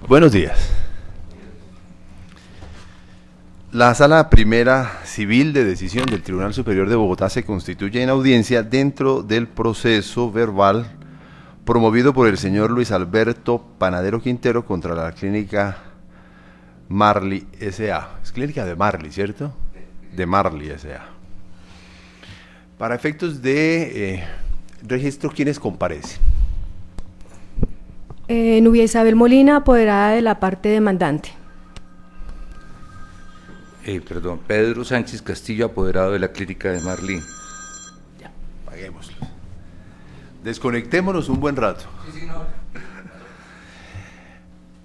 Buenos días. La Sala Primera Civil de Decisión del Tribunal Superior de Bogotá se constituye en audiencia dentro del proceso verbal promovido por el señor Luis Alberto Panadero Quintero contra la clínica Marley S.A. Es clínica de Marley, ¿cierto? De Marley S.A. Para efectos de registro, ¿quiénes comparecen? Nubia Isabel Molina, apoderada de la parte demandante. Pedro Sánchez Castillo, apoderado de la clínica de Marley. Ya, paguémoslo. Desconectémonos un buen rato. Sí, no.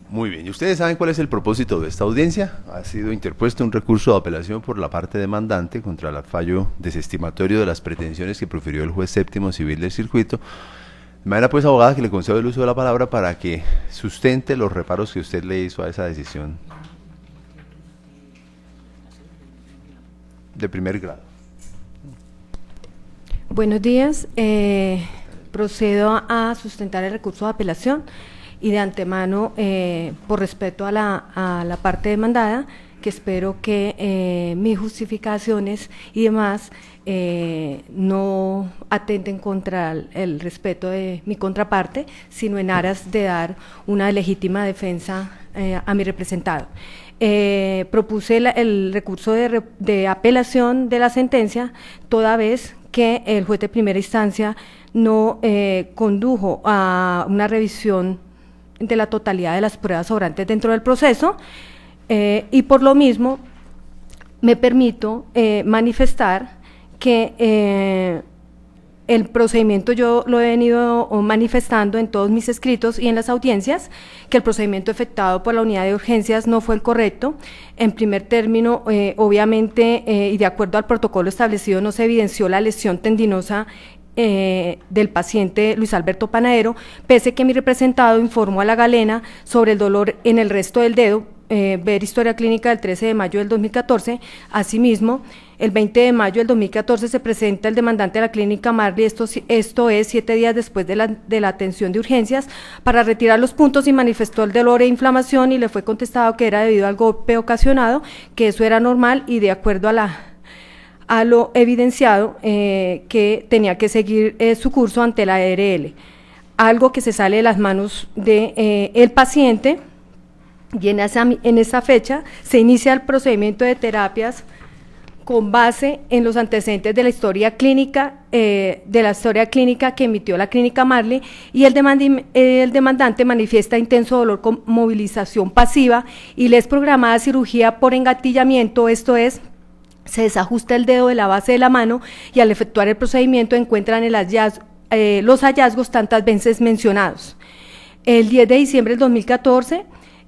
Muy bien, ¿y ustedes saben cuál es el propósito de esta audiencia? Ha sido interpuesto un recurso de apelación por la parte demandante contra el fallo desestimatorio de las pretensiones que profirió el juez séptimo civil del circuito. De manera pues, abogada, que le concedo el uso de la palabra para que sustente los reparos que usted le hizo a esa decisión de primer grado. Buenos días, procedo a sustentar el recurso de apelación y de antemano, por respeto a la parte demandada, que espero que mis justificaciones y demás no atenten contra el respeto de mi contraparte, sino en aras de dar una legítima defensa a mi representado. Propuse el recurso de apelación de la sentencia, toda vez que el juez de primera instancia no condujo a una revisión de la totalidad de las pruebas sobrantes dentro del proceso, y por lo mismo me permito manifestar que el procedimiento yo lo he venido manifestando en todos mis escritos y en las audiencias, que el procedimiento efectuado por la unidad de urgencias no fue el correcto. En primer término, obviamente, y de acuerdo al protocolo establecido, no se evidenció la lesión tendinosa del paciente Luis Alberto Panadero, pese que mi representado informó a la galena sobre el dolor en el resto del dedo. Ver historia clínica del 13 de mayo del 2014. Asimismo, el 20 de mayo del 2014 se presenta el demandante de la clínica Marley, esto es 7 días después de la atención de urgencias, para retirar los puntos, y manifestó el dolor e inflamación, y le fue contestado que era debido al golpe ocasionado, que eso era normal y de acuerdo a lo evidenciado, que tenía que seguir su curso ante la ARL, algo que se sale de las manos de el paciente. Y en esa fecha se inicia el procedimiento de terapias con base en los antecedentes de la historia clínica, que emitió la clínica Marley, y el demandante manifiesta intenso dolor con movilización pasiva y le es programada cirugía por engatillamiento, esto es, se desajusta el dedo de la base de la mano, y al efectuar el procedimiento encuentran los hallazgos tantas veces mencionados. El 10 de diciembre del 2014,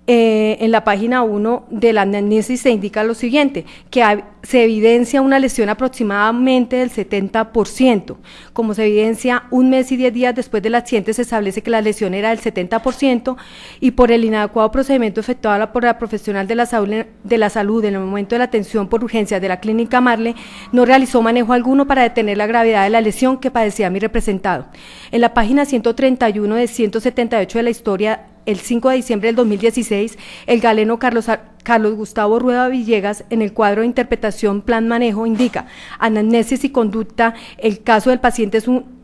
en la página 1 de la anamnesis se indica lo siguiente, que se evidencia una lesión aproximadamente del 70%. Como se evidencia 1 mes y 10 días después del accidente, se establece que la lesión era del 70%, y por el inadecuado procedimiento efectuado por la profesional de la salud en el momento de la atención por urgencias de la clínica Marley, no realizó manejo alguno para detener la gravedad de la lesión que padecía mi representado. En la página 131 de 178 de la historia, el 5 de diciembre del 2016, el galeno Carlos Gustavo Rueda Villegas, en el cuadro de interpretación plan manejo, indica: anamnesis y conducta, el caso del paciente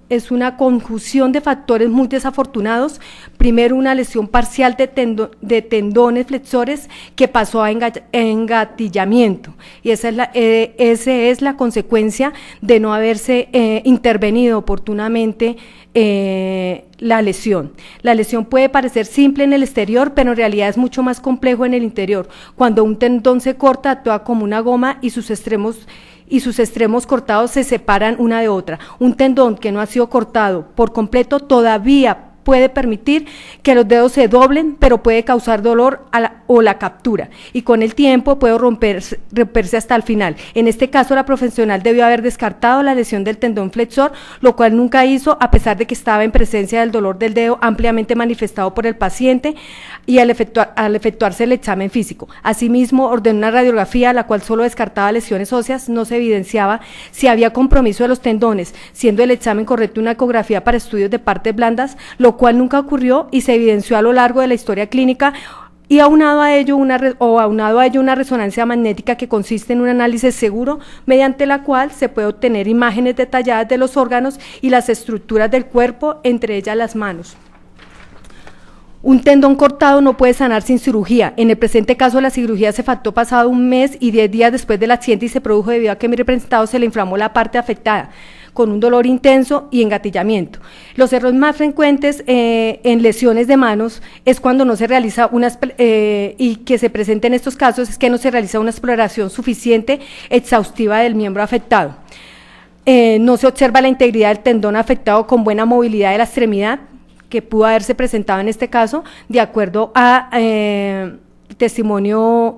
es una conjunción de factores muy desafortunados. Primero, una lesión parcial de tendones flexores que pasó a engatillamiento, y esa es la consecuencia de no haberse intervenido oportunamente la lesión. La lesión puede parecer simple en el exterior, pero en realidad es mucho más complejo en el interior. Cuando un tendón se corta, actúa como una goma y sus extremos cortados se separan una de otra. Un tendón que no ha sido cortado por completo todavía puede permitir que los dedos se doblen, pero puede causar dolor o la captura, y con el tiempo puede romperse hasta el final. En este caso, la profesional debió haber descartado la lesión del tendón flexor, lo cual nunca hizo, a pesar de que estaba en presencia del dolor del dedo ampliamente manifestado por el paciente, y al efectuarse el examen físico. Asimismo, ordenó una radiografía, la cual solo descartaba lesiones óseas, no se evidenciaba si había compromiso de los tendones, siendo el examen correcto una ecografía para estudios de partes blandas, lo cual nunca ocurrió y se evidenció a lo largo de la historia clínica y aunado a ello una resonancia magnética que consiste en un análisis seguro mediante la cual se puede obtener imágenes detalladas de los órganos y las estructuras del cuerpo, entre ellas las manos. Un tendón cortado no puede sanar sin cirugía. En el presente caso, la cirugía se efectuó pasado 1 mes y 10 días después del accidente y se produjo debido a que mi representado se le inflamó la parte afectada, con un dolor intenso y engatillamiento. Los errores más frecuentes en lesiones de manos es cuando no se realiza y que se presenta en estos casos es que no se realiza una exploración suficiente, exhaustiva del miembro afectado. No se observa la integridad del tendón afectado con buena movilidad de la extremidad, que pudo haberse presentado en este caso, de acuerdo a testimonio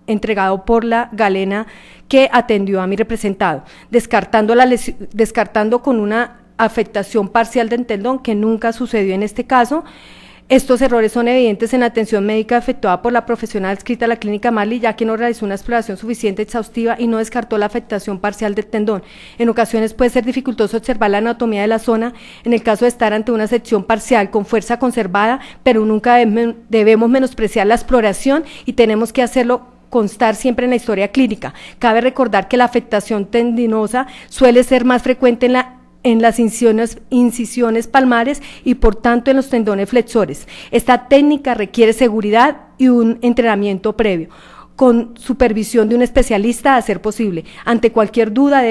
entregado por la galena que atendió a mi representado, descartando con una afectación parcial del tendón, que nunca sucedió en este caso. Estos errores son evidentes en la atención médica efectuada por la profesional adscrita a la clínica Marley, ya que no realizó una exploración suficiente, exhaustiva y no descartó la afectación parcial del tendón. En ocasiones puede ser dificultoso observar la anatomía de la zona en el caso de estar ante una sección parcial con fuerza conservada, pero nunca debemos menospreciar la exploración y tenemos que hacerlo constar siempre en la historia clínica. Cabe recordar que la afectación tendinosa suele ser más frecuente en las incisiones palmares y por tanto en los tendones flexores. Esta técnica requiere seguridad y un entrenamiento previo, con supervisión de un especialista a ser posible. Ante cualquier duda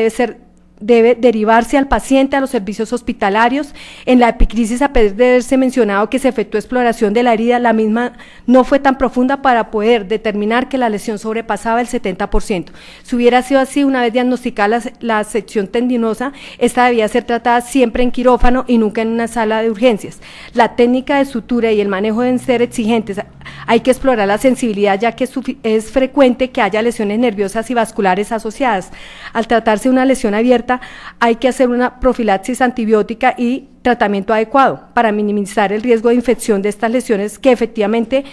debe derivarse al paciente a los servicios hospitalarios. En la epicrisis, a pesar de haberse mencionado que se efectuó exploración de la herida, la misma no fue tan profunda para poder determinar que la lesión sobrepasaba el 70%. Si hubiera sido así, una vez diagnosticada la sección tendinosa, esta debía ser tratada siempre en quirófano y nunca en una sala de urgencias. La técnica de sutura y el manejo deben ser exigentes. Hay que explorar la sensibilidad, ya que es frecuente que haya lesiones nerviosas y vasculares asociadas. Al tratarse de una lesión abierta, hay que hacer una profilaxis antibiótica y tratamiento adecuado para minimizar el riesgo de infección de estas lesiones, que efectivamente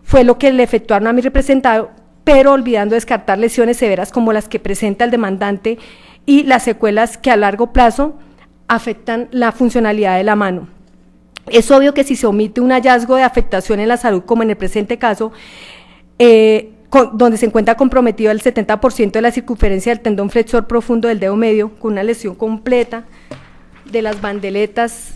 fue lo que le efectuaron a mi representado, pero olvidando descartar lesiones severas como las que presenta el demandante y las secuelas que a largo plazo afectan la funcionalidad de la mano. Es obvio que si se omite un hallazgo de afectación en la salud, como en el presente caso, donde se encuentra comprometido el 70% de la circunferencia del tendón flexor profundo del dedo medio, con una lesión completa de las bandeletas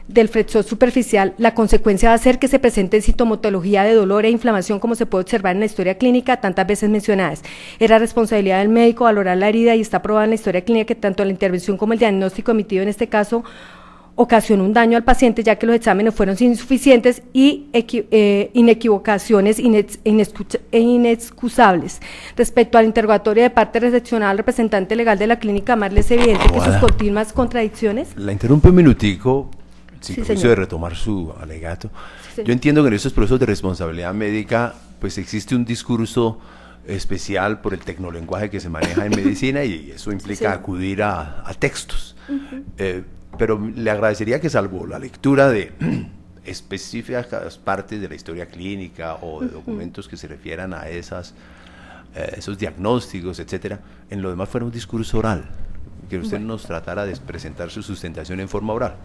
del flexor superficial, la consecuencia va a ser que se presente sintomatología de dolor e inflamación, como se puede observar en la historia clínica tantas veces mencionadas. Era responsabilidad del médico valorar la herida y está probada en la historia clínica que tanto la intervención como el diagnóstico emitido en este caso ocasionó un daño al paciente, ya que los exámenes fueron insuficientes y inequivocaciones inexcusables. Respecto al interrogatorio de parte recepcionada al representante legal de la clínica Marley, es evidente que sus continuas contradicciones. La interrumpo un minutico, sin Sí, permiso señor. de retomar su alegato. Sí, señor. Yo entiendo que en estos procesos de responsabilidad médica, pues existe un discurso especial por el tecnolenguaje que se maneja en medicina y eso implica Sí. acudir a textos. Pero le agradecería que, salvo la lectura de específicas partes de la historia clínica o de documentos que se refieran a esos diagnósticos, etcétera, en lo demás fuera un discurso oral, que usted nos tratara de presentar su sustentación en forma oral.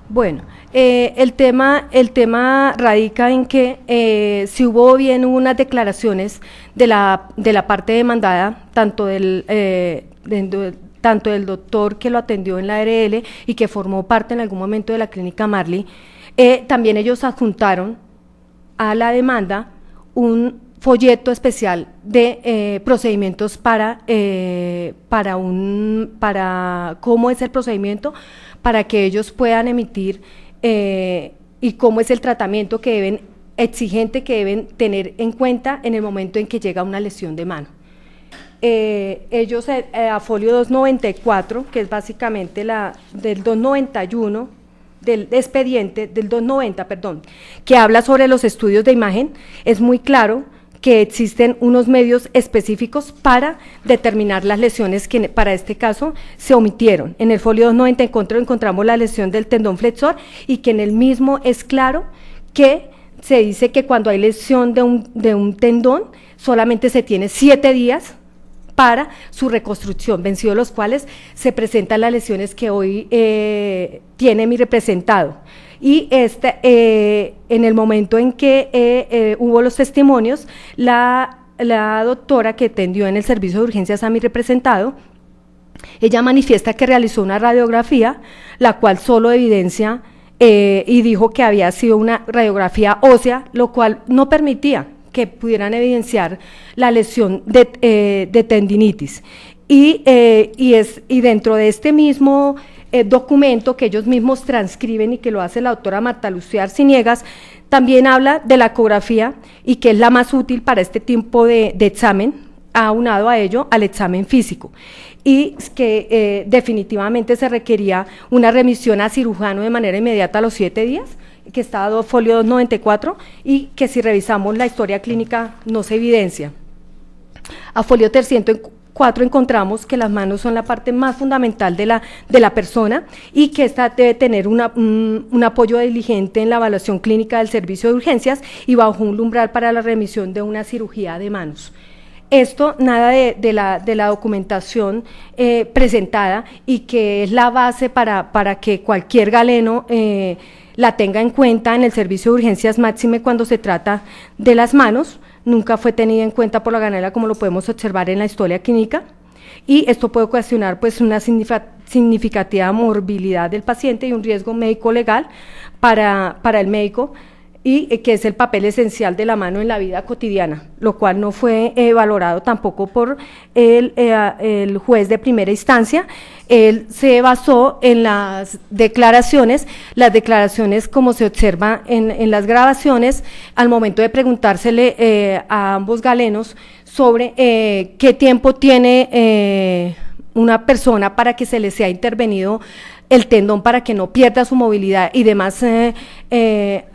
Bueno, el tema radica en que si hubo unas declaraciones de la parte demandada, tanto del doctor que lo atendió en la ARL y que formó parte en algún momento de la clínica Marley, también ellos adjuntaron a la demanda un folleto especial de procedimientos para cómo es el procedimiento, para que ellos puedan emitir y cómo es el tratamiento exigente que deben tener en cuenta en el momento en que llega una lesión de mano. Ellos a folio 294, que es básicamente del 291, del expediente del 290, perdón, que habla sobre los estudios de imagen, es muy claro que existen unos medios específicos para determinar las lesiones que para este caso se omitieron. En el folio 290 encontramos la lesión del tendón flexor y que en el mismo es claro que se dice que cuando hay lesión de un tendón solamente se tiene 7 días para su reconstrucción, vencidos los cuales se presentan las lesiones que hoy tiene mi representado. y en el momento en que hubo los testimonios, la doctora que atendió en el servicio de urgencias a mi representado, ella manifiesta que realizó una radiografía, la cual solo evidencia y dijo que había sido una radiografía ósea, lo cual no permitía que pudieran evidenciar la lesión de tendinitis. Y dentro de este mismo documento que ellos mismos transcriben y que lo hace la doctora Marta Lucía Arciniegas, también habla de la ecografía y que es la más útil para este tipo de examen, aunado a ello al examen físico, y que definitivamente se requería una remisión a cirujano de manera inmediata a los 7 días, que está folio 294, y que si revisamos la historia clínica no se evidencia. A folio 304 encontramos que las manos son la parte más fundamental de la persona y que esta debe tener un apoyo diligente en la evaluación clínica del servicio de urgencias y bajo un umbral para la remisión de una cirugía de manos. Esto, nada de la documentación presentada y que es la base para que cualquier galeno la tenga en cuenta en el servicio de urgencias, máxime cuando se trata de las manos. Nunca fue tenida en cuenta por la galera, como lo podemos observar en la historia clínica, y esto puede ocasionar pues una significativa morbilidad del paciente y un riesgo médico-legal para el médico, y que es el papel esencial de la mano en la vida cotidiana, lo cual no fue valorado tampoco por el juez de primera instancia. Él se basó en las declaraciones como se observa en las grabaciones, al momento de preguntársele a ambos galenos sobre qué tiempo tiene una persona para que se le sea intervenido el tendón para que no pierda su movilidad y demás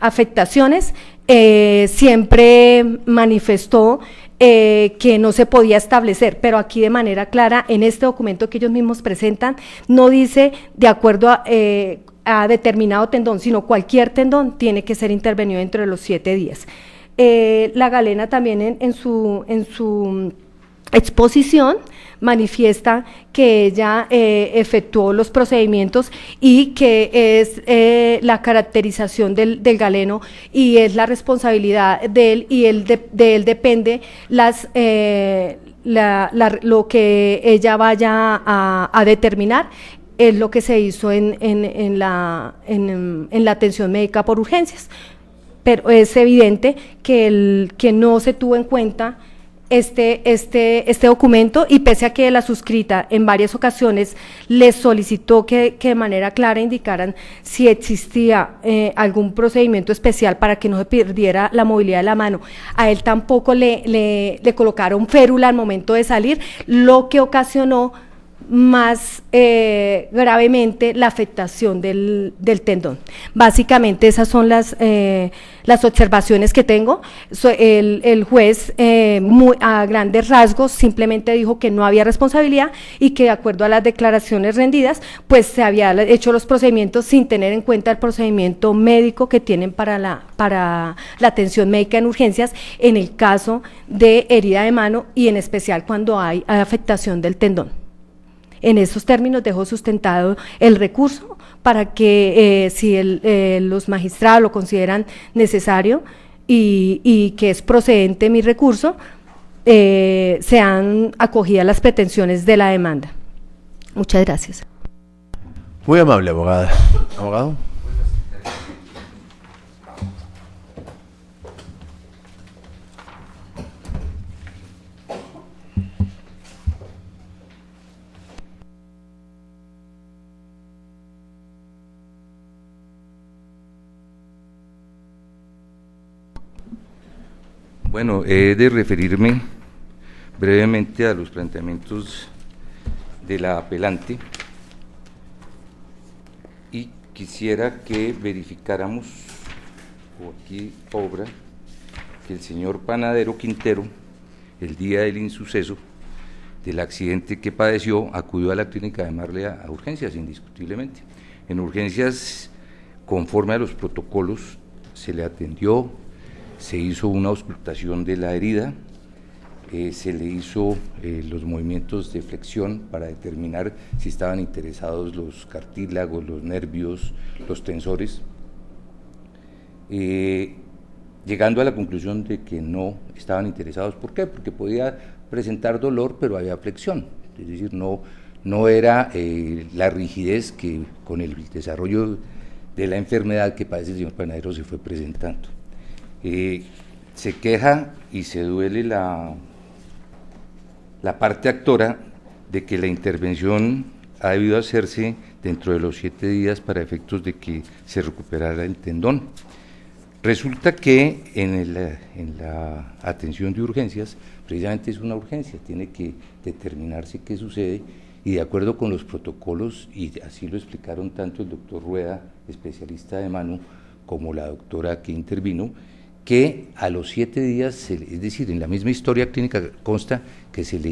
afectaciones, siempre manifestó que no se podía establecer, pero aquí de manera clara, en este documento que ellos mismos presentan, no dice de acuerdo a determinado tendón, sino cualquier tendón tiene que ser intervenido dentro de los 7 días. La galena también en su exposición manifiesta que ella efectuó los procedimientos y que es la caracterización del galeno y es la responsabilidad de él, y de él depende lo que ella vaya a determinar. Es lo que se hizo en la atención médica por urgencias, pero es evidente que no se tuvo en cuenta este documento, y pese a que la suscrita en varias ocasiones les solicitó que de manera clara indicaran si existía algún procedimiento especial para que no se perdiera la movilidad de la mano, a él tampoco le colocaron férula al momento de salir, lo que ocasionó más gravemente la afectación del tendón. Básicamente esas son las observaciones que tengo. El juez a grandes rasgos simplemente dijo que no había responsabilidad y que de acuerdo a las declaraciones rendidas pues se había hecho los procedimientos sin tener en cuenta el procedimiento médico que tienen para la atención médica en urgencias en el caso de herida de mano y en especial cuando hay afectación del tendón. En esos términos dejo sustentado el recurso para que si los magistrados lo consideran necesario y que es procedente mi recurso, sean acogidas las pretensiones de la demanda. Muchas gracias. Muy amable, abogada. ¿Abogado? Bueno, he de referirme brevemente a los planteamientos de la apelante y quisiera que verificáramos, o aquí obra, que el señor Panadero Quintero, el día del insuceso, del accidente que padeció, acudió a la clínica de Marley a urgencias, indiscutiblemente. En urgencias, conforme a los protocolos, se le atendió, se hizo una auscultación de la herida, se le hizo los movimientos de flexión para determinar si estaban interesados los cartílagos, los nervios, los tensores, llegando a la conclusión de que no estaban interesados. ¿Por qué? Porque podía presentar dolor, pero había flexión, es decir, no era la rigidez que con el desarrollo de la enfermedad que padece el señor Panadero se fue presentando. Se queja y se duele la parte actora de que la intervención ha debido hacerse dentro de los 7 días para efectos de que se recuperara el tendón. Resulta que en la atención de urgencias, precisamente es una urgencia, tiene que determinarse qué sucede, y de acuerdo con los protocolos, y así lo explicaron tanto el doctor Rueda, especialista de mano, como la doctora que intervino, que a los 7 días, es decir, en la misma historia clínica consta que se le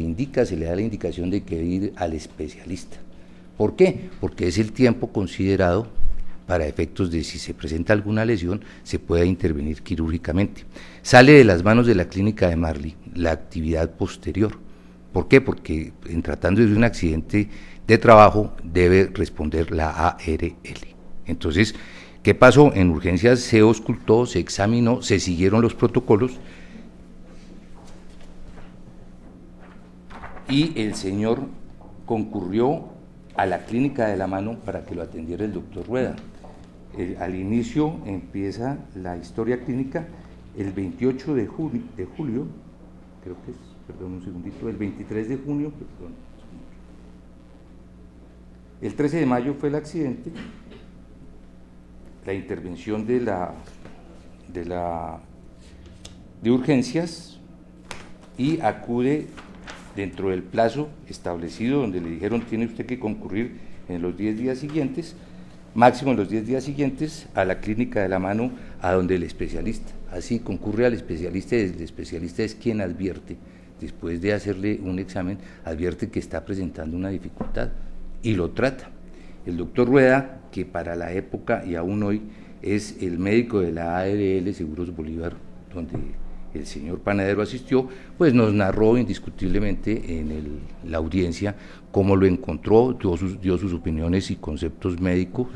da la indicación de que ir al especialista. ¿Por qué? Porque es el tiempo considerado para efectos de si se presenta alguna lesión, se pueda intervenir quirúrgicamente. Sale de las manos de la clínica de Marley la actividad posterior. ¿Por qué? Porque en tratándose de un accidente de trabajo debe responder la ARL. Entonces, ¿qué pasó? En urgencias se auscultó, se examinó, se siguieron los protocolos y el señor concurrió a la clínica de la mano para que lo atendiera el doctor Rueda. Al inicio empieza la historia clínica el 28 de julio, creo que es, perdón un segundito, el 23 de junio, perdón, el 13 de mayo fue el accidente, la intervención de urgencias, y acude dentro del plazo establecido, donde le dijeron tiene usted que concurrir en los 10 días siguientes, máximo en los 10 días siguientes, a la clínica de la mano, a donde el especialista. Así concurre al especialista, y el especialista es quien advierte, después de hacerle un examen, advierte que está presentando una dificultad y lo trata. El doctor Rueda, que para la época y aún hoy es el médico de la ARL Seguros Bolívar, donde el señor Panadero asistió, pues nos narró indiscutiblemente en la audiencia cómo lo encontró, dio sus opiniones y conceptos médicos,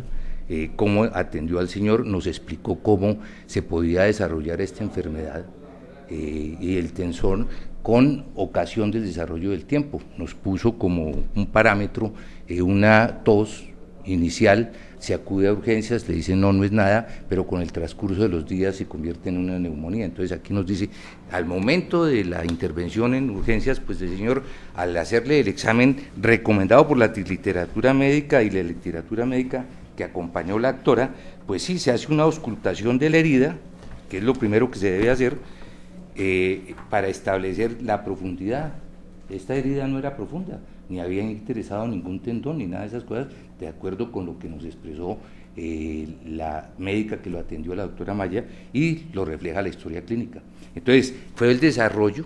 cómo atendió al señor, nos explicó cómo se podía desarrollar esta enfermedad y el tensor con ocasión del desarrollo del tiempo. Nos puso como un parámetro una tos inicial, se acude a urgencias, le dicen no es nada, pero con el transcurso de los días se convierte en una neumonía. Entonces aquí nos dice, al momento de la intervención en urgencias, pues el señor, al hacerle el examen recomendado por la literatura médica y la literatura médica que acompañó la actora, pues sí, se hace una auscultación de la herida, que es lo primero que se debe hacer, para establecer la profundidad. Esta herida no era profunda, ni había interesado ningún tendón, ni nada de esas cosas, de acuerdo con lo que nos expresó la médica que lo atendió, la doctora Maya, y lo refleja la historia clínica. Entonces, fue el desarrollo,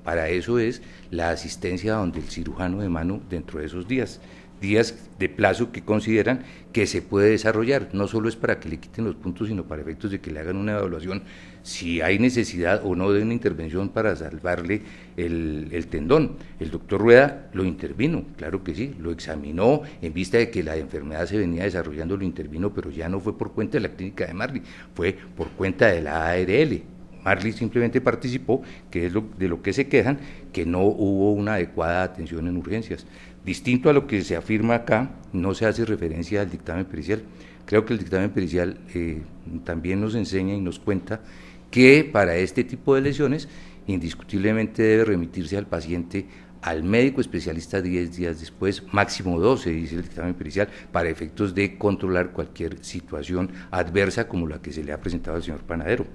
para eso es la asistencia donde el cirujano de mano dentro de esos días de plazo que consideran que se puede desarrollar, no solo es para que le quiten los puntos, sino para efectos de que le hagan una evaluación si hay necesidad o no de una intervención para salvarle el tendón. El doctor Rueda lo intervino, claro que sí, lo examinó en vista de que la enfermedad se venía desarrollando, lo intervino, pero ya no fue por cuenta de la clínica de Marley, fue por cuenta de la ARL. Marley simplemente participó, que es de lo que se quejan, que no hubo una adecuada atención en urgencias. Distinto a lo que se afirma acá, no se hace referencia al dictamen pericial. Creo que el dictamen pericial también nos enseña y nos cuenta que para este tipo de lesiones indiscutiblemente debe remitirse al paciente al médico especialista 10 días después, máximo 12, dice el dictamen pericial, para efectos de controlar cualquier situación adversa como la que se le ha presentado al señor Panadero.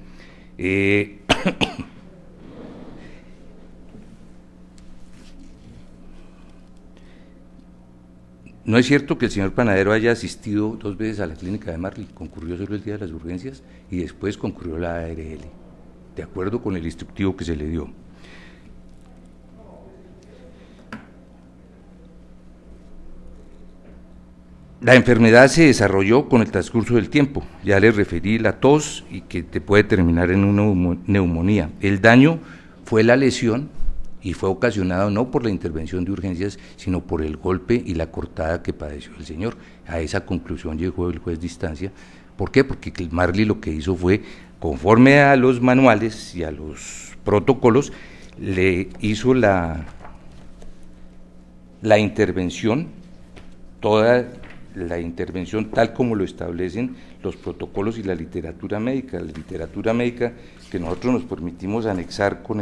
No es cierto que el señor Panadero haya asistido 2 veces a la clínica de Marley, concurrió solo el día de las urgencias y después concurrió la ARL, de acuerdo con el instructivo que se le dio. La enfermedad se desarrolló con el transcurso del tiempo, ya les referí la tos y que te puede terminar en una neumonía. El daño fue la lesión y fue ocasionado no por la intervención de urgencias, sino por el golpe y la cortada que padeció el señor. A esa conclusión llegó el juez de instancia, ¿Por qué? Porque el Marley lo que hizo fue, conforme a los manuales y a los protocolos, le hizo la intervención, toda la intervención tal como lo establecen los protocolos y la literatura médica que nosotros nos permitimos anexar con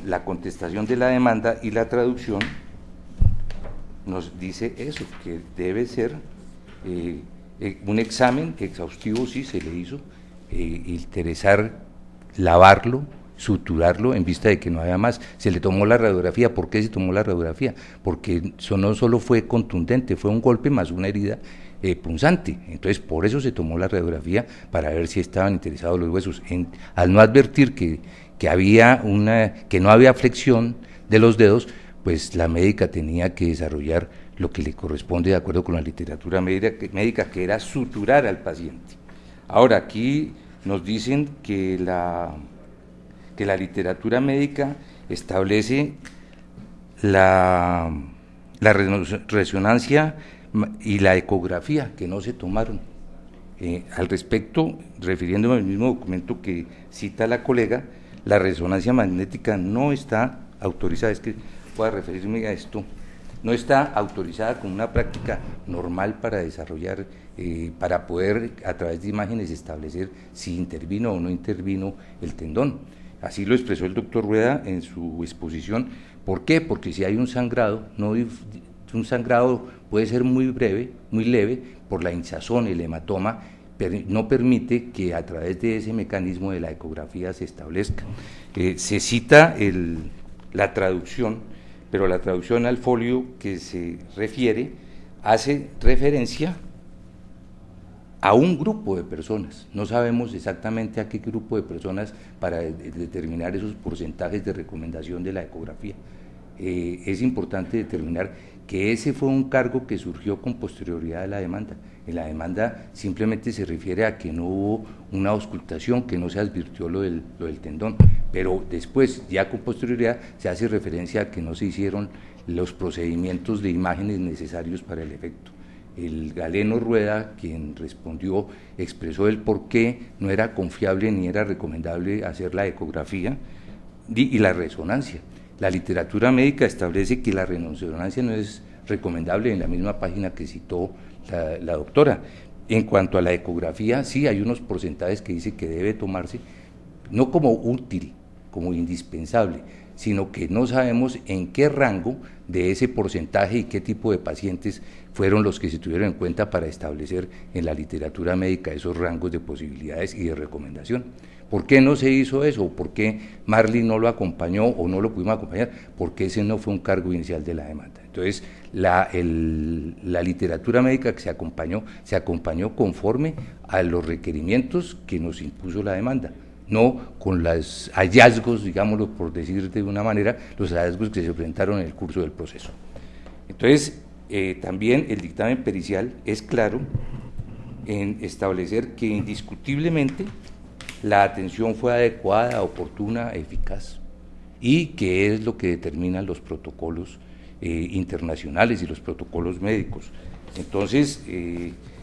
la contestación de la demanda y la traducción, nos dice eso, que debe ser un examen exhaustivo, sí se le hizo, interesar, lavarlo, suturarlo en vista de que no había más. Se le tomó la radiografía. ¿Por qué se tomó la radiografía? Porque eso no solo fue contundente, fue un golpe más una herida punzante. Entonces, por eso se tomó la radiografía, para ver si estaban interesados los huesos. Al no advertir que no había flexión de los dedos, pues la médica tenía que desarrollar lo que le corresponde de acuerdo con la literatura médica, que era suturar al paciente. Ahora, aquí nos dicen que la literatura médica establece la resonancia y la ecografía, que no se tomaron. Al respecto, refiriéndome al mismo documento que cita la colega, la resonancia magnética no está autorizada, es que pueda referirme a esto, no está autorizada como una práctica normal para desarrollar, para poder a través de imágenes establecer si intervino o no intervino el tendón. Así lo expresó el doctor Rueda en su exposición. ¿Por qué? Porque si hay un sangrado, un sangrado puede ser muy breve, muy leve, por la hinchazón, el hematoma, no permite que a través de ese mecanismo de la ecografía se establezca. Se cita la traducción, pero la traducción al folio que se refiere hace referencia a un grupo de personas. No sabemos exactamente a qué grupo de personas para determinar esos porcentajes de recomendación de la ecografía. Es importante determinar que ese fue un cargo que surgió con posterioridad de la demanda. En la demanda simplemente se refiere a que no hubo una auscultación, que no se advirtió lo del tendón, pero después, ya con posterioridad, se hace referencia a que no se hicieron los procedimientos de imágenes necesarios para el efecto. El galeno Rueda, quien respondió, expresó el por qué no era confiable ni era recomendable hacer la ecografía y la resonancia. La literatura médica establece que la resonancia no es recomendable, en la misma página que citó la doctora. En cuanto a la ecografía, sí hay unos porcentajes que dice que debe tomarse, no como útil, como indispensable, sino que no sabemos en qué rango de ese porcentaje y qué tipo de pacientes fueron los que se tuvieron en cuenta para establecer en la literatura médica esos rangos de posibilidades y de recomendación. ¿Por qué no se hizo eso? ¿Por qué Marley no lo acompañó o no lo pudimos acompañar? Porque ese no fue un cargo inicial de la demanda. Entonces, la literatura médica que se acompañó conforme a los requerimientos que nos impuso la demanda, no con los hallazgos, digámoslo por decir de una manera, los hallazgos que se presentaron en el curso del proceso. Entonces, también el dictamen pericial es claro en establecer que indiscutiblemente la atención fue adecuada, oportuna, eficaz, y que es lo que determinan los protocolos internacionales y los protocolos médicos. Entonces,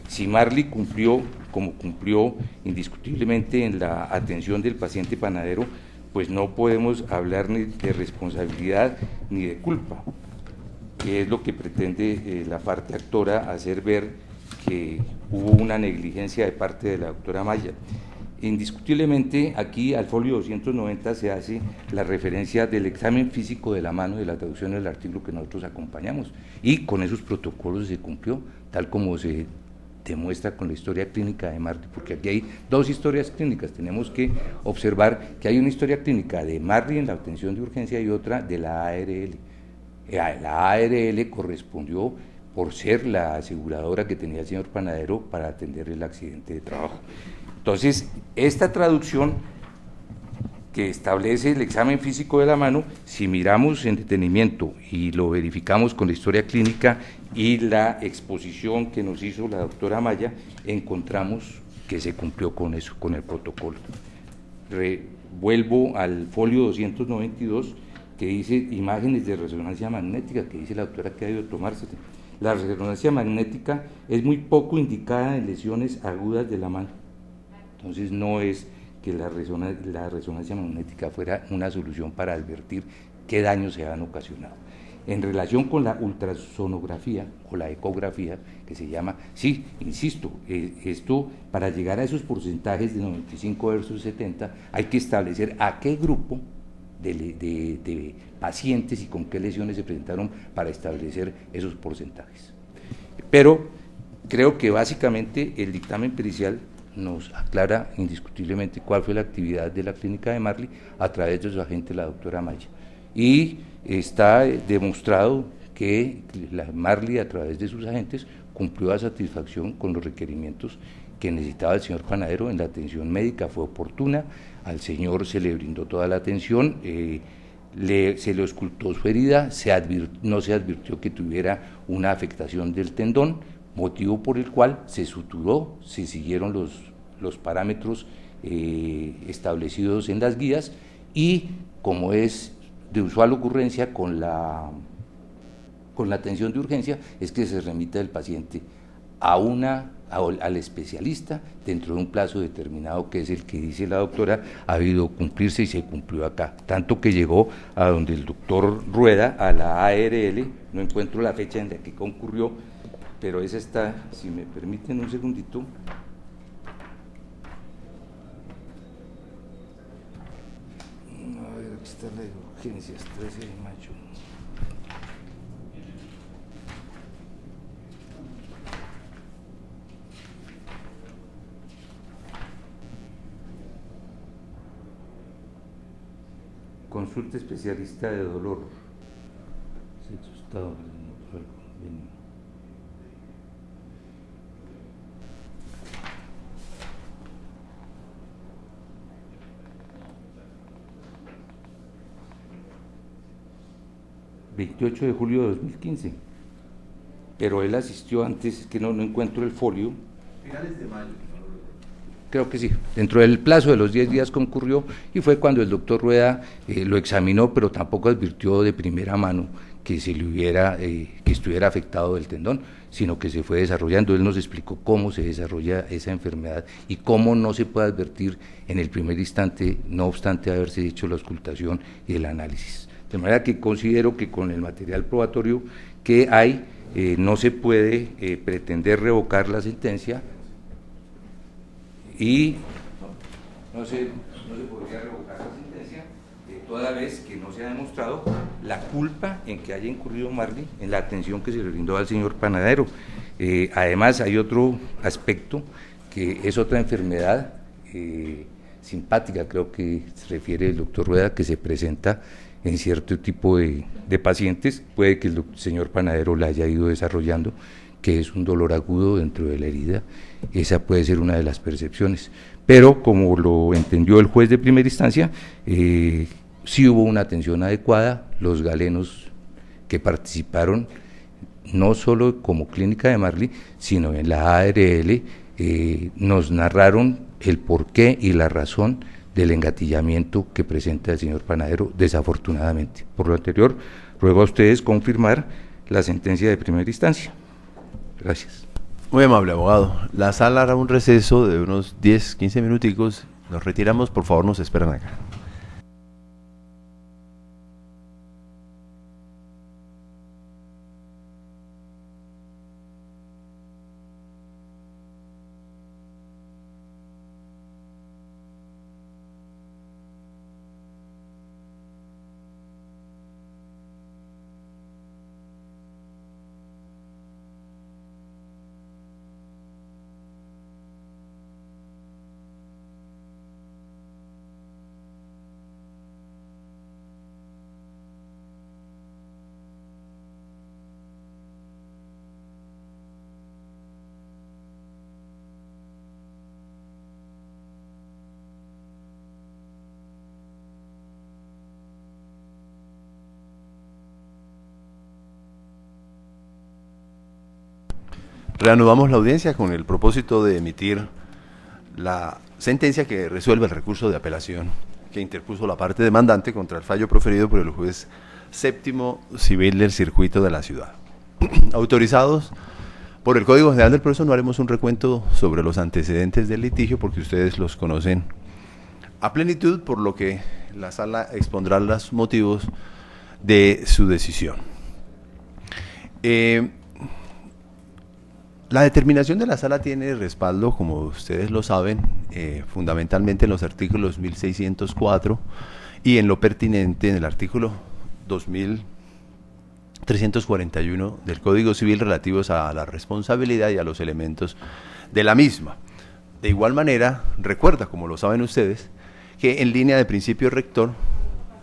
si Marley cumplió, como cumplió indiscutiblemente en la atención del paciente panadero, pues no podemos hablar ni de responsabilidad ni de culpa, que es lo que pretende la parte actora hacer ver que hubo una negligencia de parte de la doctora Maya. Indiscutiblemente aquí al folio 290 se hace la referencia del examen físico de la mano de la traducción del artículo que nosotros acompañamos, y con esos protocolos se cumplió, tal como se demuestra con la historia clínica de Marley, porque aquí hay dos historias clínicas. Tenemos que observar que hay una historia clínica de Marley en la atención de urgencia y otra de la ARL. La ARL correspondió por ser la aseguradora que tenía el señor Panadero para atender el accidente de trabajo. Entonces, esta traducción que establece el examen físico de la mano, si miramos en detenimiento y lo verificamos con la historia clínica y la exposición que nos hizo la doctora Maya, encontramos que se cumplió con eso, con el protocolo. Vuelvo al folio 292, que dice imágenes de resonancia magnética, que dice la doctora que ha debido tomarse. La resonancia magnética es muy poco indicada en lesiones agudas de la mano. Entonces no es que la resonancia magnética fuera una solución para advertir qué daños se han ocasionado. En relación con la ultrasonografía o la ecografía, que se llama, sí, insisto, esto para llegar a esos porcentajes de 95 versus 70, hay que establecer a qué grupo de pacientes y con qué lesiones se presentaron para establecer esos porcentajes. Pero creo que básicamente el dictamen pericial nos aclara indiscutiblemente cuál fue la actividad de la clínica de Marley a través de su agente, la doctora Maya. Y está demostrado que la Marley, a través de sus agentes, cumplió a satisfacción con los requerimientos que necesitaba el señor Panadero. En la atención médica fue oportuna, al señor se le brindó toda la atención, se le auscultó su herida, no se advirtió que tuviera una afectación del tendón, motivo por el cual se suturó, se siguieron los parámetros establecidos en las guías, y como es de usual ocurrencia con la atención de urgencia, es que se remite el paciente al especialista dentro de un plazo determinado, que es el que dice la doctora ha habido cumplirse, y se cumplió acá, tanto que llegó a donde el doctor Rueda, a la ARL, no encuentro la fecha en la que concurrió, pero esa está, si me permiten un segundito. A ver, aquí está la de urgencias, 13 de mayo. Consulta especialista de dolor. Sexo, estado natural, convenio. ...28 de julio de 2015... pero él asistió antes, que no encuentro el folio. Finales de mayo. Creo que sí, dentro del plazo de los 10 días concurrió, y fue cuando el doctor Rueda lo examinó, pero tampoco advirtió de primera mano que que estuviera afectado el tendón, sino que se fue desarrollando. Él nos explicó cómo se desarrolla esa enfermedad y cómo no se puede advertir en el primer instante, no obstante haberse hecho la auscultación y el análisis. De manera que considero que con el material probatorio que hay, no se puede pretender revocar la sentencia, y no se podría revocar la sentencia toda vez que no se ha demostrado la culpa en que haya incurrido Marley en la atención que se le brindó al señor Panadero. Además hay otro aspecto, que es otra enfermedad simpática, creo que se refiere el doctor Rueda, que se presenta en cierto tipo de pacientes, puede que el señor Panadero la haya ido desarrollando, que es un dolor agudo dentro de la herida. Esa puede ser una de las percepciones, pero como lo entendió el juez de primera instancia, sí hubo una atención adecuada. Los galenos que participaron, no solo como clínica de Marley, sino en la ARL, nos narraron el porqué y la razón del engatillamiento que presenta el señor Panadero, desafortunadamente. Por lo anterior, ruego a ustedes confirmar la sentencia de primera instancia. Gracias. Muy amable, abogado. La sala hará un receso de unos 10, 15 minuticos. Nos retiramos, por favor, nos esperan acá. Reanudamos la audiencia con el propósito de emitir la sentencia que resuelve el recurso de apelación que interpuso la parte demandante contra el fallo proferido por el juez séptimo civil del circuito de la ciudad. Autorizados por el Código General del Proceso, no haremos un recuento sobre los antecedentes del litigio porque ustedes los conocen a plenitud, por lo que la sala expondrá los motivos de su decisión. La determinación de la sala tiene respaldo, como ustedes lo saben, fundamentalmente en los artículos 1604 y en lo pertinente en el artículo 2341 del Código Civil relativos a la responsabilidad y a los elementos de la misma. De igual manera, recuerda, como lo saben ustedes, que en línea de principio rector,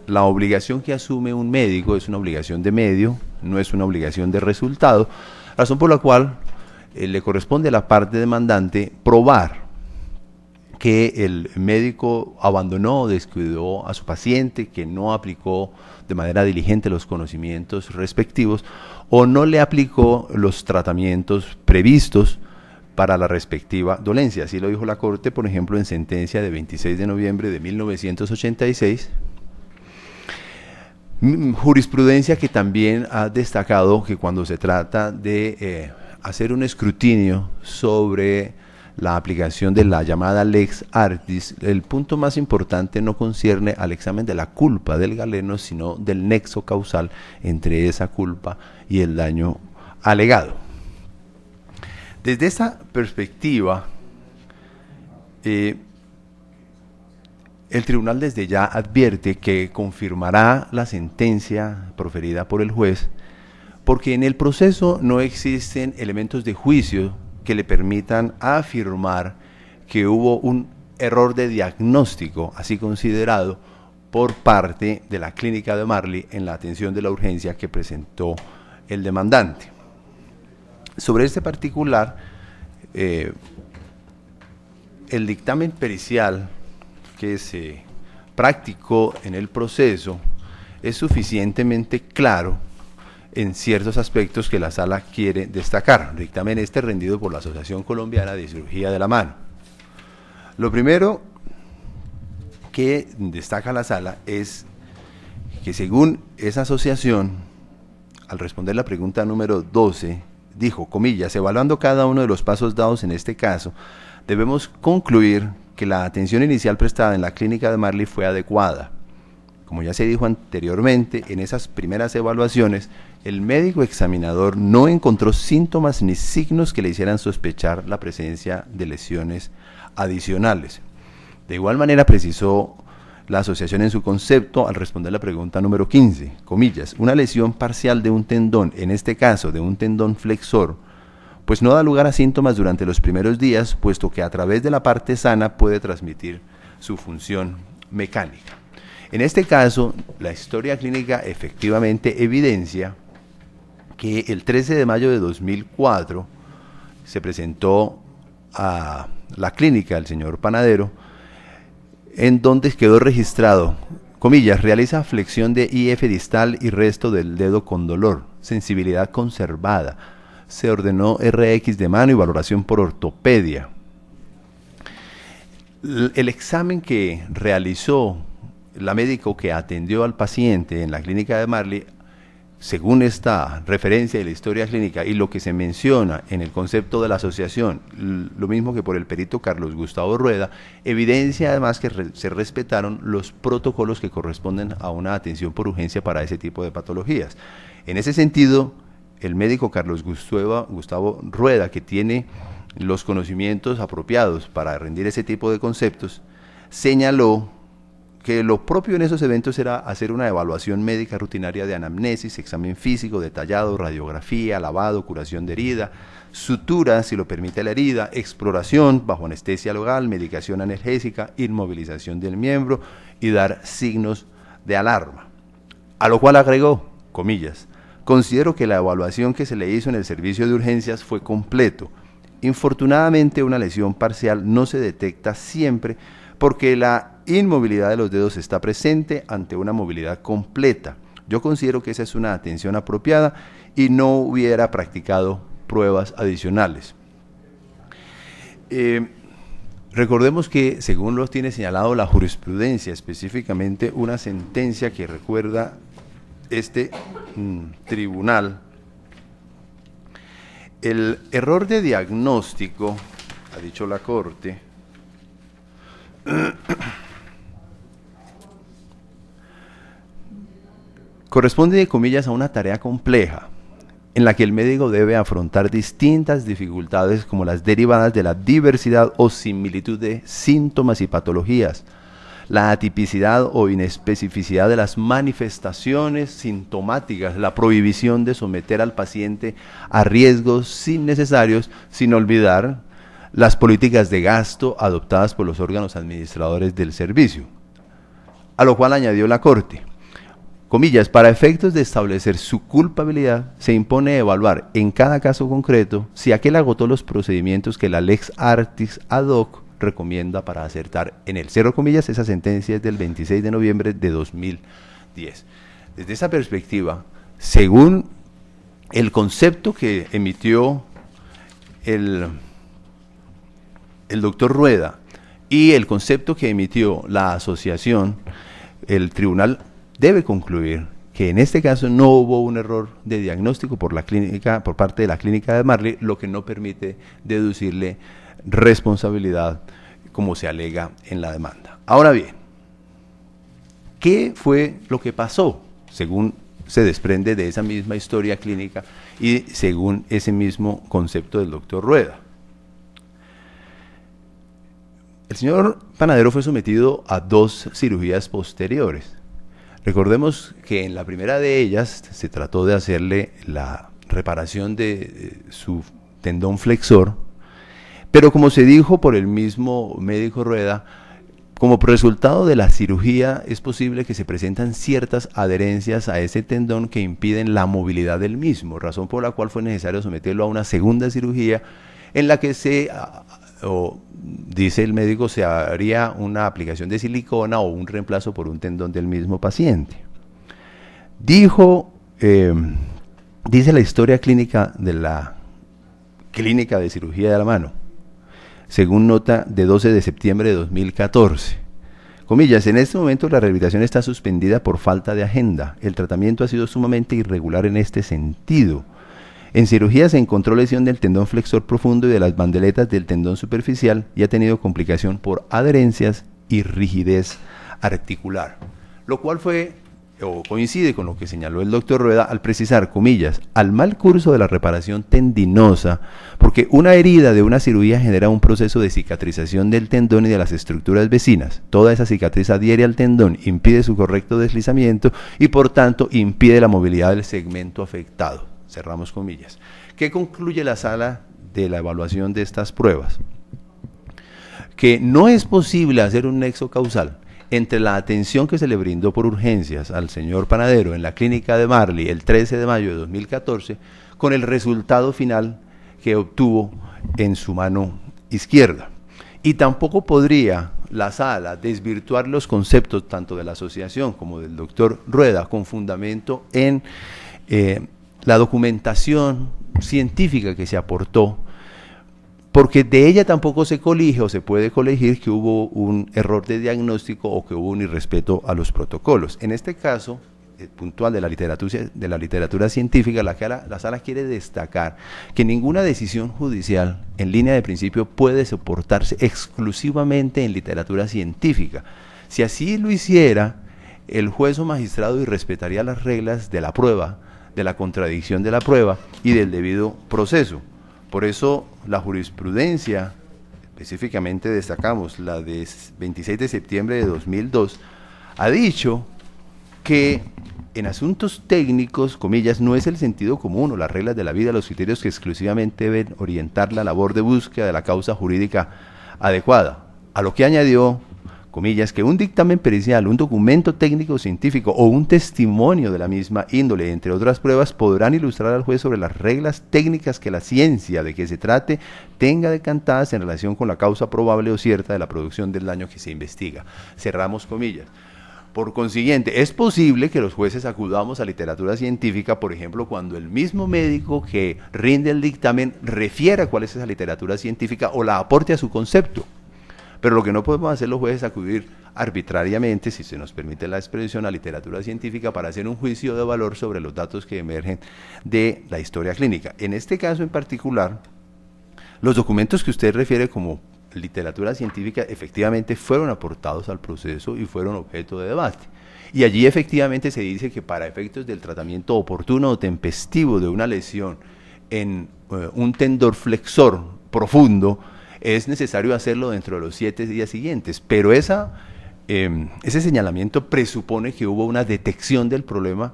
la obligación que asume un médico es una obligación de medio, no es una obligación de resultado, razón por la cual le corresponde a la parte demandante probar que el médico abandonó o descuidó a su paciente, que no aplicó de manera diligente los conocimientos respectivos o no le aplicó los tratamientos previstos para la respectiva dolencia. Así lo dijo la Corte, por ejemplo, en sentencia de 26 de noviembre de 1986, jurisprudencia que también ha destacado que cuando se trata de hacer un escrutinio sobre la aplicación de la llamada lex artis, el punto más importante no concierne al examen de la culpa del galeno, sino del nexo causal entre esa culpa y el daño alegado. Desde esa perspectiva, el tribunal desde ya advierte que confirmará la sentencia proferida por el juez, porque en el proceso no existen elementos de juicio que le permitan afirmar que hubo un error de diagnóstico, así considerado, por parte de la clínica de Marley en la atención de la urgencia que presentó el demandante. Sobre este particular, el dictamen pericial que se practicó en el proceso es suficientemente claro en ciertos aspectos que la sala quiere destacar. Dictamen este rendido por la Asociación Colombiana de Cirugía de la Mano. Lo primero que destaca la sala es que según esa asociación, al responder la pregunta número 12, dijo, comillas, evaluando cada uno de los pasos dados en este caso, debemos concluir que la atención inicial prestada en la clínica de Marley fue adecuada. Como ya se dijo anteriormente, en esas primeras evaluaciones, el médico examinador no encontró síntomas ni signos que le hicieran sospechar la presencia de lesiones adicionales. De igual manera precisó la asociación en su concepto al responder la pregunta número 15, comillas, una lesión parcial de un tendón, en este caso de un tendón flexor, pues no da lugar a síntomas durante los primeros días, puesto que a través de la parte sana puede transmitir su función mecánica. En este caso, la historia clínica efectivamente evidencia que el 13 de mayo de 2004 se presentó a la clínica del señor Panadero, en donde quedó registrado, comillas, realiza flexión de IF distal y resto del dedo con dolor, sensibilidad conservada, se ordenó RX de mano y valoración por ortopedia. El examen que realizó la médico que atendió al paciente en la clínica de Marley, según esta referencia de la historia clínica y lo que se menciona en el concepto de la asociación, lo mismo que por el perito Carlos Gustavo Rueda, evidencia además que se respetaron los protocolos que corresponden a una atención por urgencia para ese tipo de patologías. En ese sentido, el médico Carlos Gustavo Rueda, que tiene los conocimientos apropiados para rendir ese tipo de conceptos, señaló que lo propio en esos eventos era hacer una evaluación médica rutinaria de anamnesis, examen físico detallado, radiografía, lavado, curación de herida, sutura, si lo permite la herida, exploración bajo anestesia local, medicación analgésica, inmovilización del miembro y dar signos de alarma. A lo cual agregó, comillas, considero que la evaluación que se le hizo en el servicio de urgencias fue completo. Infortunadamente una lesión parcial no se detecta siempre porque la inmovilidad de los dedos está presente ante una movilidad completa. Yo considero que esa es una atención apropiada y no hubiera practicado pruebas adicionales. Recordemos que, según lo tiene señalado la jurisprudencia, específicamente una sentencia que recuerda este tribunal El error de diagnóstico, ha dicho la Corte, corresponde, de comillas, a una tarea compleja, en la que el médico debe afrontar distintas dificultades como las derivadas de la diversidad o similitud de síntomas y patologías, la atipicidad o inespecificidad de las manifestaciones sintomáticas, la prohibición de someter al paciente a riesgos innecesarios, sin olvidar las políticas de gasto adoptadas por los órganos administradores del servicio. A lo cual añadió la Corte, comillas, para efectos de establecer su culpabilidad, se impone evaluar en cada caso concreto si aquel agotó los procedimientos que la Lex Artis ad hoc recomienda para acertar en él. Cierro comillas, esa sentencia es del 26 de noviembre de 2010. Desde esa perspectiva, según el concepto que emitió el doctor Rueda y el concepto que emitió la asociación, el tribunal debe concluir que en este caso no hubo un error de diagnóstico por parte de la clínica de Marley, lo que no permite deducirle responsabilidad como se alega en la demanda. Ahora bien, ¿qué fue lo que pasó? Según se desprende de esa misma historia clínica y según ese mismo concepto del doctor Rueda. El señor Panadero fue sometido a 2 cirugías posteriores. Recordemos que en la primera de ellas se trató de hacerle la reparación de su tendón flexor, pero como se dijo por el mismo médico Rueda, como resultado de la cirugía es posible que se presentan ciertas adherencias a ese tendón que impiden la movilidad del mismo, razón por la cual fue necesario someterlo a una segunda cirugía en la que dice el médico, se haría una aplicación de silicona o un reemplazo por un tendón del mismo paciente. Dice la historia clínica de la Clínica de Cirugía de la Mano, según nota de 12 de septiembre de 2014. Comillas, en este momento la rehabilitación está suspendida por falta de agenda. El tratamiento ha sido sumamente irregular en este sentido. En cirugía se encontró lesión del tendón flexor profundo y de las bandeletas del tendón superficial y ha tenido complicación por adherencias y rigidez articular. Lo cual coincide con lo que señaló el doctor Rueda al precisar, comillas, al mal curso de la reparación tendinosa, porque una herida de una cirugía genera un proceso de cicatrización del tendón y de las estructuras vecinas. Toda esa cicatriz adhiere al tendón, impide su correcto deslizamiento y por tanto impide la movilidad del segmento afectado. Cerramos comillas. ¿Qué concluye la sala de la evaluación de estas pruebas? Que no es posible hacer un nexo causal entre la atención que se le brindó por urgencias al señor Panadero en la clínica de Marley el 13 de mayo de 2014 con el resultado final que obtuvo en su mano izquierda. Y tampoco podría la sala desvirtuar los conceptos tanto de la asociación como del doctor Rueda con fundamento en la documentación científica que se aportó, porque de ella tampoco se colige o se puede colegir que hubo un error de diagnóstico o que hubo un irrespeto a los protocolos. En este caso, puntual de la literatura científica, la sala quiere destacar que ninguna decisión judicial en línea de principio puede soportarse exclusivamente en literatura científica. Si así lo hiciera, el juez o magistrado irrespetaría las reglas de la prueba, de la contradicción de la prueba y del debido proceso. Por eso la jurisprudencia, específicamente destacamos la de 26 de septiembre de 2002, ha dicho que en asuntos técnicos, comillas, no es el sentido común o las reglas de la vida los criterios que exclusivamente deben orientar la labor de búsqueda de la causa jurídica adecuada. A lo que añadió, comillas, que un dictamen pericial, un documento técnico científico o un testimonio de la misma índole, entre otras pruebas, podrán ilustrar al juez sobre las reglas técnicas que la ciencia de que se trate tenga decantadas en relación con la causa probable o cierta de la producción del daño que se investiga. Cerramos comillas. Por consiguiente, es posible que los jueces acudamos a literatura científica, por ejemplo, cuando el mismo médico que rinde el dictamen refiera cuál es esa literatura científica o la aporte a su concepto. Pero lo que no podemos hacer los jueces es acudir arbitrariamente, si se nos permite la expresión, a literatura científica para hacer un juicio de valor sobre los datos que emergen de la historia clínica. En este caso en particular, los documentos que usted refiere como literatura científica efectivamente fueron aportados al proceso y fueron objeto de debate. Y allí efectivamente se dice que para efectos del tratamiento oportuno o tempestivo de una lesión en un tendón flexor profundo, es necesario hacerlo dentro de los 7 días siguientes, pero ese señalamiento presupone que hubo una detección del problema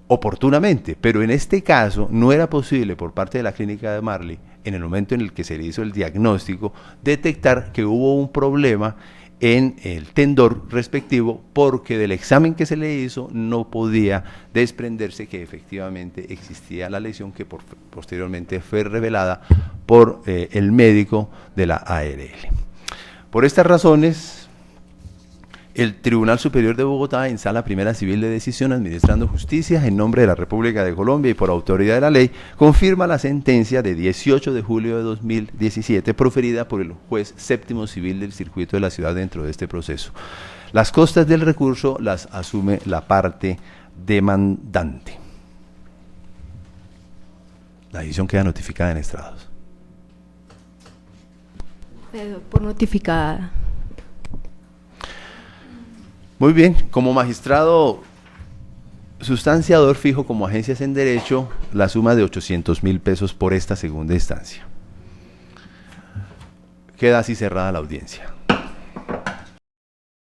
oportunamente, pero en este caso no era posible por parte de la clínica de Marley, en el momento en el que se le hizo el diagnóstico, detectar que hubo un problema en el tendón respectivo, porque del examen que se le hizo no podía desprenderse que efectivamente existía la lesión que posteriormente fue revelada por el médico de la ARL. Por estas razones, el Tribunal Superior de Bogotá, en Sala Primera Civil de Decisión, administrando justicia en nombre de la República de Colombia y por autoridad de la ley, confirma la sentencia de 18 de julio de 2017 proferida por el juez séptimo civil del circuito de la ciudad dentro de este proceso. Las costas del recurso las asume la parte demandante. La decisión queda notificada en estrados. Por notificada. Muy bien, como magistrado sustanciador fijo como agencias en derecho la suma de 800.000 pesos por esta segunda instancia. Queda así cerrada la audiencia.